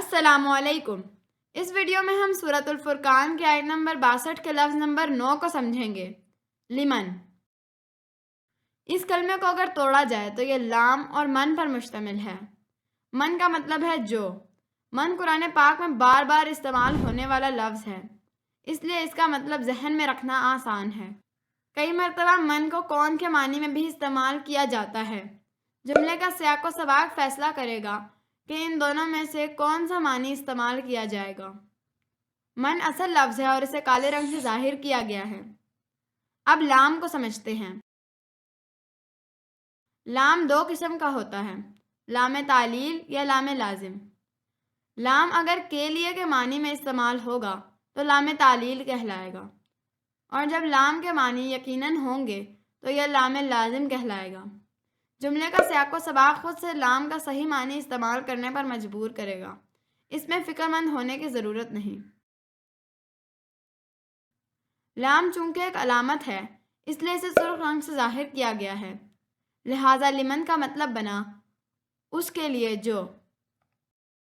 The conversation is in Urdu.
السلام علیکم۔ اس ویڈیو میں ہم سورۃ الفرقان کی آیت نمبر 62 کے لفظ نمبر 9 کو سمجھیں گے۔ لمن۔ اس کلمے کو اگر توڑا جائے تو یہ لام اور من پر مشتمل ہے۔ من کا مطلب ہے جو۔ من قرآن پاک میں بار بار استعمال ہونے والا لفظ ہے، اس لیے اس کا مطلب ذہن میں رکھنا آسان ہے۔ کئی مرتبہ من کو کون کے معنی میں بھی استعمال کیا جاتا ہے۔ جملے کا سیاق و سباق فیصلہ کرے گا کہ ان دونوں میں سے کون سا معنی استعمال کیا جائے گا۔ من اصل لفظ ہے اور اسے کالے رنگ سے ظاہر کیا گیا ہے۔ اب لام کو سمجھتے ہیں۔ لام دو قسم کا ہوتا ہے، لام تعلیل یا لام لازم۔ لام اگر کے لیے کے معنی میں استعمال ہوگا تو لام تعلیل کہلائے گا، اور جب لام کے معنی یقیناً ہوں گے تو یہ لام لازم کہلائے گا۔ جملے کا سیاق و سباق خود سے لام کا صحیح معنی استعمال کرنے پر مجبور کرے گا، اس میں فکر مند ہونے کی ضرورت نہیں۔ لام چونکہ ایک علامت ہے اس لیے اسے سرخ رنگ سے ظاہر کیا گیا ہے، لہٰذا لمن کا مطلب بنا اس کے لیے جو۔